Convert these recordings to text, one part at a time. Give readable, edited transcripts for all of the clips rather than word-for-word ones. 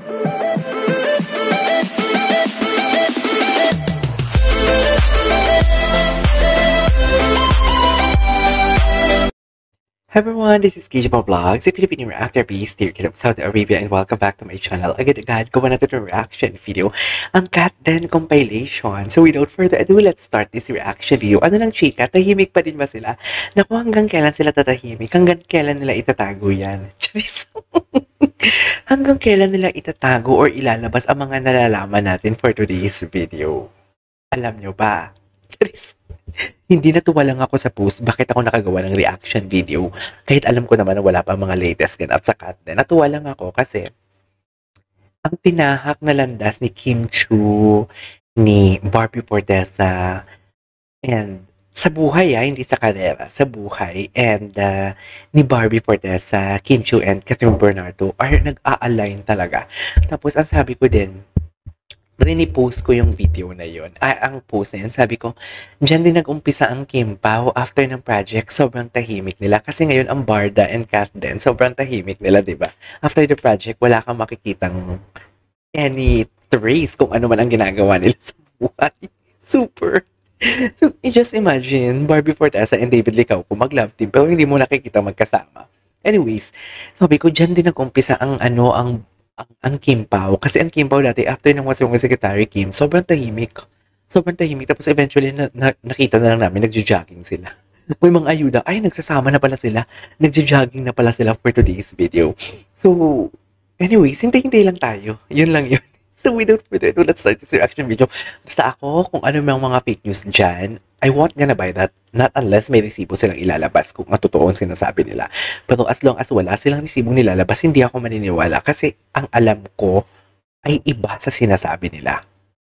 Hi everyone, this is Kijapa Vlogs, a Filipino reactor based here in Saudi Arabia, and welcome back to my channel. Agad-agad, gawa natin ng reaction video, ang Cat Den compilation. So without further ado, let's start this reaction video. Ano lang chika, tahimik pa din ba sila? Naku, hanggang kailan sila tatahimik? Hanggang kailan nila itatago yan? Charis! Hanggang kailan nila itatago or ilalabas ang mga nalalaman natin for today's video? Alam nyo ba? Charis! Hindi natuwa lang ako sa post bakit ako nakagawa ng reaction video. Kahit alam ko naman na wala pa mga latest ganap sa Cat Den. Natuwa lang ako kasi ang tinahak na landas ni Kim Chiu, ni Barbie Forteza, and sa buhay hindi sa karera, sa buhay, and ni Barbie Forteza, Kim Chiu, and Catherine Bernardo are nag-a-align talaga. Tapos ang sabi ko din, rinipost ko yung video na yun. Ang post na yun, sabi ko, dyan din nag-umpisa ang Kim Pao after ng project, sobrang tahimik nila. Kasi ngayon ang Barda and Cat Den, sobrang tahimik nila, diba? After the project, wala kang makikitang any trace kung ano man ang ginagawa nila sa buhay. Super. So, just imagine, Barbie Forteza and David Licauco mag-love team, pero hindi mo nakikita magkasama. Anyways, sabi ko, dyan din nag-umpisa ang Kim Pao. Kasi ang Kim Pao dati, after ng What's Wrong with Secretary Kim, sobrang tahimik. Sobrang tahimik. Tapos eventually, nakita na lang namin, nagja-jogging sila. May mga ayuda, ay, nagsasama na pala sila. Nagja-jogging na pala sila for today's video. So, anyways, hintay-hintay lang tayo. Yun lang yun. So, without further ado, let's start this reaction video. Basta ako, kung ano yung mga fake news dyan, I won't gonna buy that, not unless may resibo silang ilalabas kung totoo ang sinasabi nila. Pero as long as wala silang resibong nilalabas, hindi ako maniniwala kasi ang alam ko ay iba sa sinasabi nila.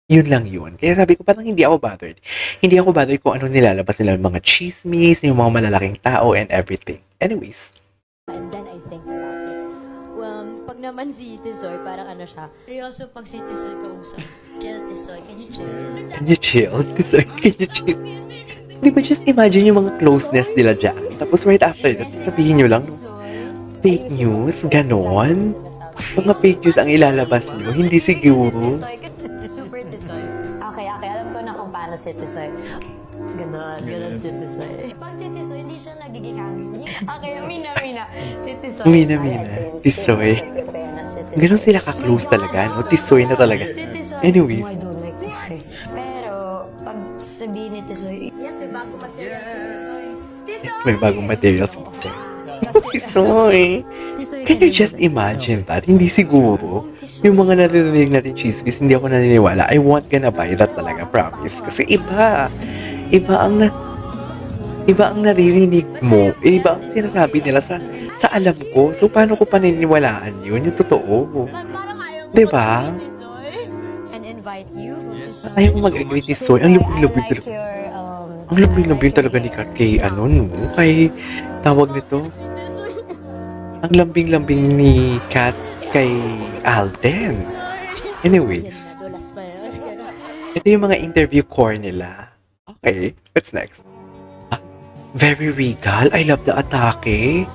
Yun lang yun. Kaya sabi ko, parang hindi ako bothered. Hindi ako bothered kung ano nilalabas nila, yung mga chismis, yung mga malalaking tao, and everything. Anyways. And then I think about it. Pag naman si Tisoy, parang ano siya. Seryoso pag si Tisoy kausap. Chill, Tisoy. Can you chill? Can you chill? Tisoy, can you chill? Di ba just imagine yung mga closeness nila dyan? Tapos right after that, sasabihin nyo lang, fake news, ganon. Mga fake news ang ilalabas nyo, hindi siguro. Super Tisoy. Okay, alam ko na kung paano si Tisoy. Ganon si Tisoy. Pag si Tisoy, hindi siya nagiging angry. Okay, Mina. Si Tisoy. Mina. Tisoy. Ganon sila ka-close talaga, no? Tisoy na talaga. Anyways. I don't like Tisoy. Pero, pag sabihin ni Tisoy, yes, may bagong material si Tisoy. Yes, may bagong material si Tisoy. Tisoy. Can you just imagine that? Hindi siguro. Yung mga naririnig natin chismis, hindi ako naniniwala. I won't gonna buy that talaga, promise. Kasi iba ang naririnig mo. Iba ang sinasabi nila sa alam ko. So, paano ko paniniwalaan yun? Yung totoo. Diba? And invite you. Ayaw ko mag-agree ni Soy. Ang lubig-lubig talaga. Ang lambing-lambing talaga ni Kat kay kay tawag nito. Ang lambing-lambing ni Kat kay Alden. Anyways. Ito yung mga interview core nila. Okay, what's next? Very regal. I love the atake.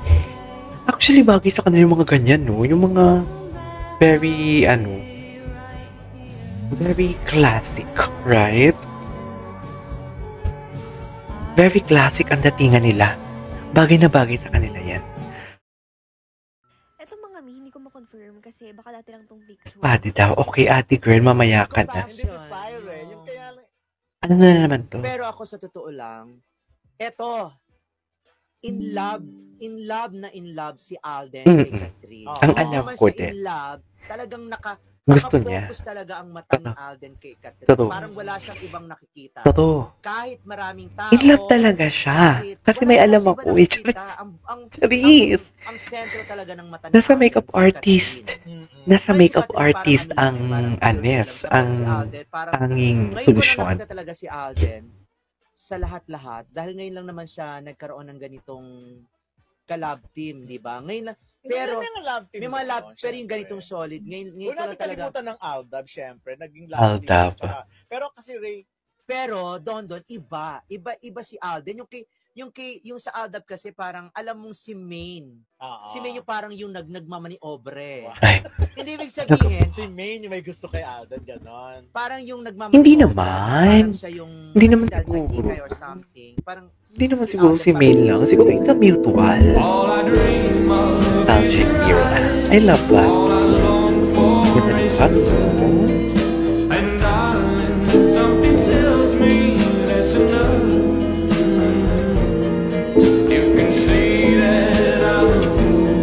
Actually, bagay sa kanila yung mga ganyan, no? Yung mga very, very classic, right? Very classic ang datingan nila. Bagay na bagay sa kanila yan. Ito mga hindi ko ma-confirm kasi baka dati lang tong pics. Pati daw. Okay, ate girl, mamaya ka na. Ano na naman to? Pero ako sa totoo lang, eto, in love si Alden kay Catherine. Ang alam ko din. In love, talagang gusto niya. Focus talaga ang mata ni Alden kay Catherine. Totoo. Parang wala siyang ibang nakikita. Totoo. Kahit maraming tao. In love talaga siya. Kasi may alam ako. Charis. Ang sentro talaga ng mata ni Nasa Alden makeup kay artist. Catherine. Nasa Ngayon, makeup si Catherine artist parang ang ano, ang si Alden, parang tanging ngayon ko na solusyon. nakita talaga si Alden sa lahat-lahat dahil ngayon lang naman siya nagkaroon ng ganitong ka-love team, di ba? Ngayon lang, pero may mga love, pero yung ganitong solid. Ngayon ko Huwag lang natin talaga. kalimutan ng Aldab, syempre. Naging Aldab. Pero kasi Ray, Pero Don, iba si Alden. Yung kay yung sa Aldab kasi parang alam mong si Maine. Oo. Si Maine yung parang yung nagmamaniobre. Wow. Ay, Hindi ibig sabihin, Si Maine yung may gusto kay Alden, ganon. parang yung nagmamaniobre. Hindi naman. Parang siya yung Hindi naman dahil siguro. nagkikay or something. Parang hindi naman siguro Alden si parang- Mail lang. Siguro it's a mutual. Nostalgic era. I love that. Ganda ng cut, no? And darling, something tells me that's enough. You can see that I'm a fool,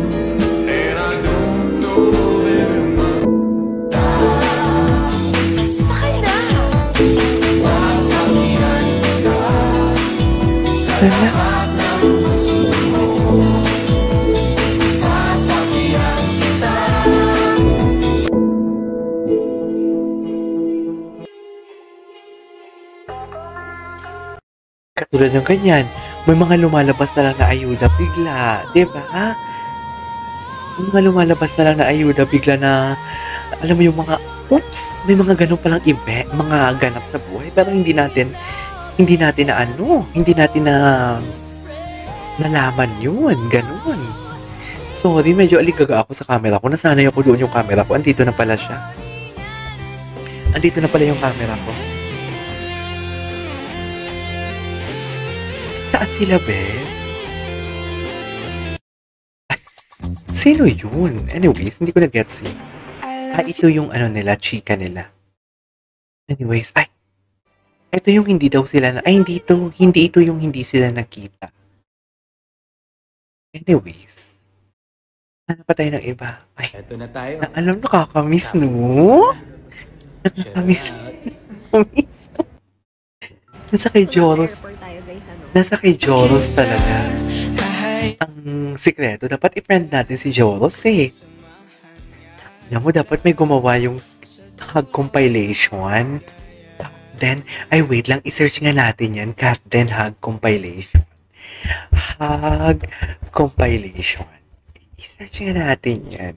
and I don't know very much. Wala. Katulad ng ganyan, may mga lumalabas na lang na ayuda bigla, di ba? May mga lumalabas na lang na ayuda bigla na, alam mo yung mga, oops, may mga ganun palang event, mga ganap sa buhay, pero hindi natin na nalaman yun, ganun. Sorry, medyo aligaga ako sa camera ko, nasanay ako doon yung camera ko, andito na pala siya. Andito na pala yung camera ko. Saan sila, Beth? Sino yun? Anyways, hindi ko na-gets yun. Ito yung ano nila, chika nila. Anyways, ito yung hindi daw sila na, hindi ito yung hindi sila nakita. Anyways, ano pa tayo ng iba? Ay, Ito na tayo. alam, nakakamiss, no? Nakakamiss. Nakakamiss. Nasa kay Joros. Airport tayo, guys, ano? Nasa kay Joros talaga. Ang sikreto, dapat i-friend natin si Joros eh. Alam mo, dapat may gumawa yung hug compilation. Then, wait lang, i-search nga natin yan. Captain Hug Compilation. Hug Compilation. I-search nga natin yan.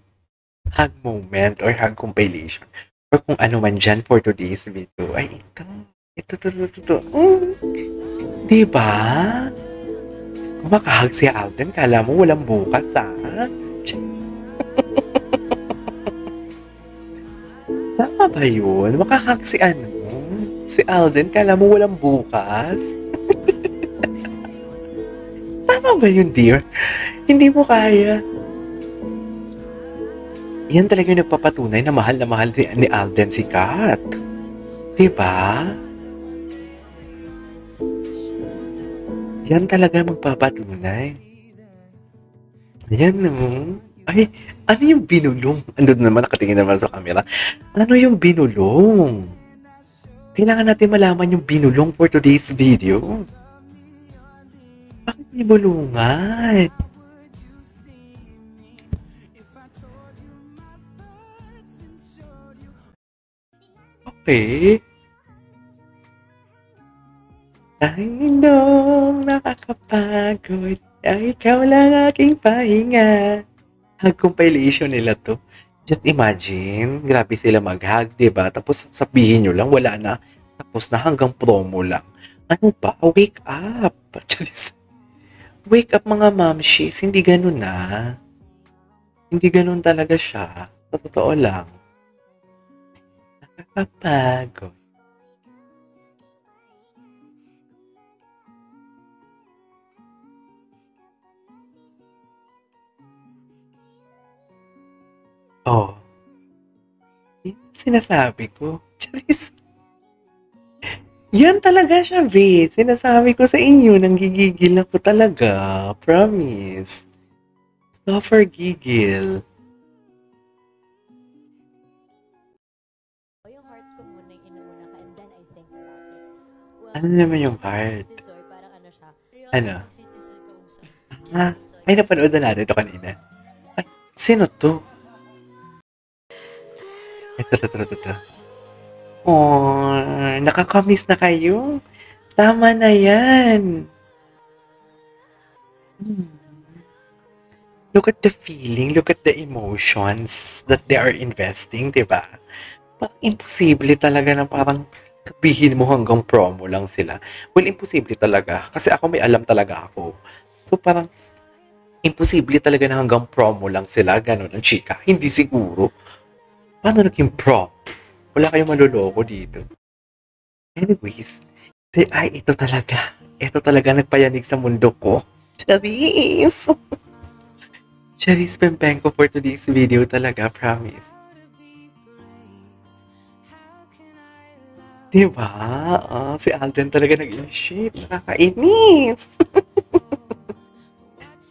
Hug moment or hug compilation. Or kung ano man dyan for today's video. Ay, ito. Ito. Diba? Kung makahag si Alden, kala mo walang bukas, ha? Tama ba yun? Makahag si si Alden, kala mo walang bukas? Tama ba yun, dear? Hindi mo kaya. Yan talaga yung nagpapatunay na mahal ni Alden si Kat. Diba? Yan talaga magpapatunay. Yan, no? Ay, ano yung binulong? Andun naman, nakatingin naman sa camera. Ano yung binulong? Kailangan natin malaman yung binulong for today's video. Bakit may bulungan? Okay. Tanginoong nakakapagod, ikaw lang aking pahinga. Hug compilation nila to. Just imagine, grabe sila mag-hug, diba? Tapos sabihin nyo lang, wala na. Tapos na hanggang promo lang. Ano ba? Wake up! Wake up mga mamshis, hindi ganun na. Hindi ganun talaga siya. Sa totoo lang. Nakakapagod. Oh. Yan sinasabi ko. Charis. Yan talaga siya, babe. Sinasabi ko sa inyo, nanggigigil ako talaga. Promise. Suffer gigil. Yung heart ko muna yung inuuna ka and then I think about it. Well, Ano naman yung heart? Tisoy, parang ano siya. Ano? Ay, napanood na natin ito kanina. Ay, sino to? Ito. Oh, nakakamiss na kayo. Tama na yan. Look at the feeling, look at the emotions that they are investing, diba? Parang imposible talaga na parang Sabihin mo hanggang promo lang sila. Well, imposible talaga. Kasi ako may alam talaga ako. So parang, imposible talaga na hanggang promo lang sila. Ganon ang chika. Hindi siguro. Paano naging promo? Wala kayong maluloko dito. Anyways, ito talaga. Ito talaga nagpayanig sa mundo ko. Charis! Charis Pempenko for today's video talaga, promise. Diba? Si Alden talaga nag-initiate. Nakakainis!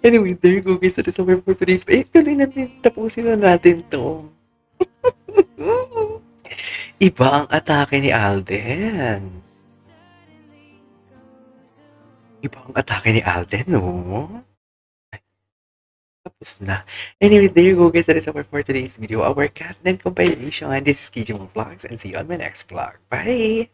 Anyways, there you go guys. That is over for today's video. Tuloy natin. Tapusin na natin to. Iba ang atake ni Alden. Iba ang atake ni Alden, no? Tapos na. Anyway, there you go guys. That is over for today's video. Our cat then compilation. This is KJ Vlogs and see you on my next vlog. Bye!